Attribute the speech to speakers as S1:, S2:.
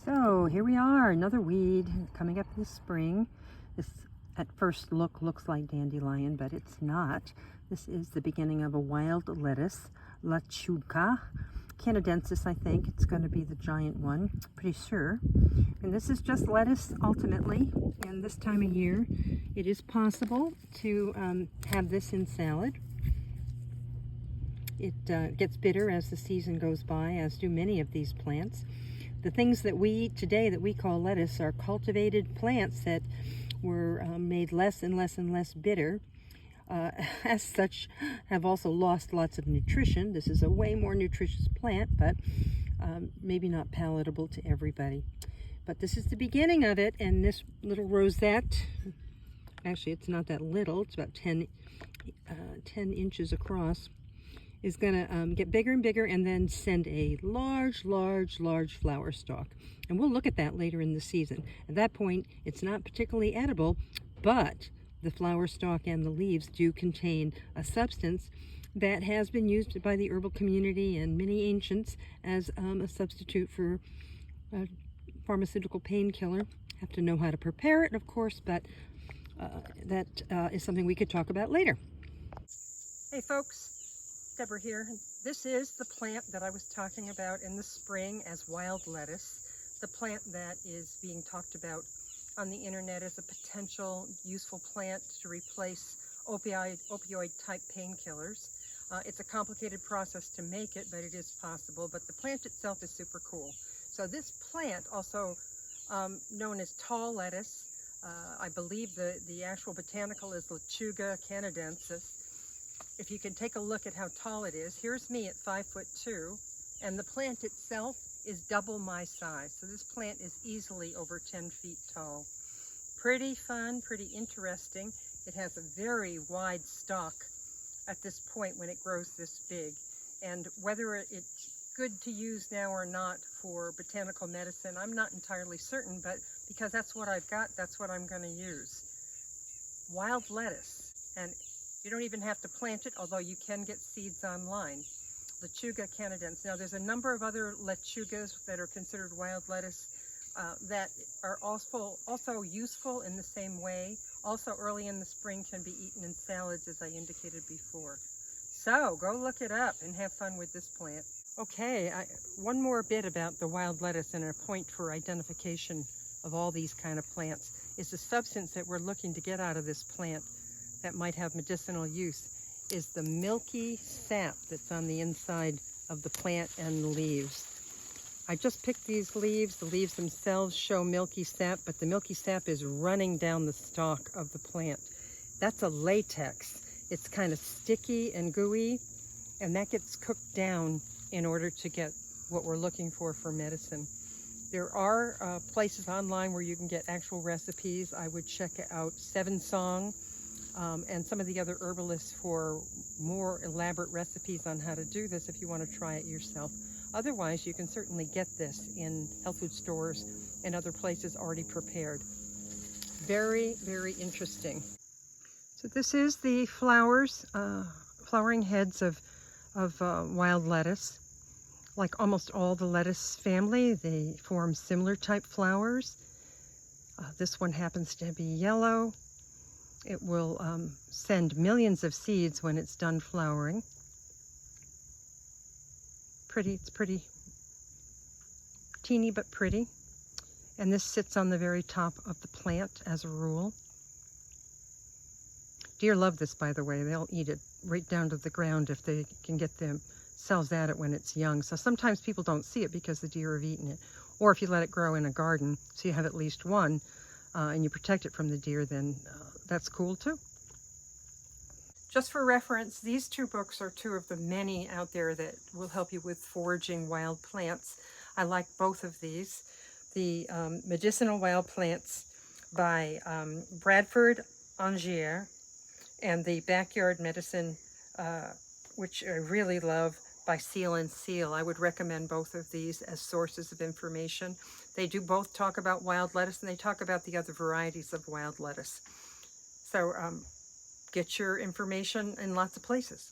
S1: So here we are, another weed coming up this spring. This at first look looks like dandelion, but it's not. This is the beginning of a wild lettuce, Lechuga. Canadensis, I think. It's going to be the giant one, pretty sure. And this is just lettuce ultimately. And this time of year, it is possible to have this in salad. It gets bitter as the season goes by, as do many of these plants. The things that we eat today that we call lettuce are cultivated plants that were made less and less and less bitter. As such, have also lost lots of nutrition. This is a way more nutritious plant, but maybe not palatable to everybody. But this is the beginning of it, and this little rosette, actually it's not that little, it's about 10 inches across, is going to get bigger and bigger and then send a large flower stalk. And we'll look at that later in the season. At that point, it's not particularly edible, but the flower stalk and the leaves do contain a substance that has been used by the herbal community and many ancients as a substitute for a pharmaceutical painkiller. Have to know how to prepare it, of course, but that is something we could talk about later. Hey folks, Deborah here. This is the plant that I was talking about in the spring as wild lettuce, the plant that is being talked about on the internet as a potential useful plant to replace opioid type painkillers. It's a complicated process to make it, but it is possible. But the plant itself is super cool. So this plant, also known as tall lettuce, I believe the actual botanical is Lechuga canadensis. If you can take a look at how tall it is, here's me at 5'2", and the plant itself is double my size. So this plant is easily over 10 feet tall. Pretty fun, pretty interesting. It has a very wide stalk at this point when it grows this big. And whether it's good to use now or not for botanical medicine, I'm not entirely certain, but because that's what I've got, that's what I'm going to use. Wild lettuce. And you don't even have to plant it, although you can get seeds online. Lechuga canadensis. Now there's a number of other lechugas that are considered wild lettuce that are also useful in the same way. Also early in the spring can be eaten in salads, as I indicated before. So go look it up and have fun with this plant. Okay, one more bit about the wild lettuce and a point for identification of all these kind of plants is the substance that we're looking to get out of this plant that might have medicinal use is the milky sap that's on the inside of the plant and the leaves. I just picked these leaves. The leaves themselves show milky sap, but the milky sap is running down the stalk of the plant. That's a latex. It's kind of sticky and gooey, and that gets cooked down in order to get what we're looking for medicine. There are places online where you can get actual recipes. I would check out Seven Song and some of the other herbalists for more elaborate recipes on how to do this if you want to try it yourself. Otherwise, you can certainly get this in health food stores and other places already prepared. Very, very interesting. So this is the flowering heads of wild lettuce. Like almost all the lettuce family, they form similar type flowers. This one happens to be yellow. It will send millions of seeds when it's done flowering. It's pretty teeny but pretty. And this sits on the very top of the plant as a rule. Deer love this, by the way. They'll eat it right down to the ground if they can get themselves at it when it's young. So sometimes people don't see it because the deer have eaten it. Or if you let it grow in a garden, so you have at least one, and you protect it from the deer, then that's cool too. Just for reference, these two books are two of the many out there that will help you with foraging wild plants. I like both of these. The Medicinal Wild Plants by Bradford Angier, and the Backyard Medicine, which I really love, by Seal and Seal. I would recommend both of these as sources of information. They do both talk about wild lettuce, and they talk about the other varieties of wild lettuce. So get your information in lots of places.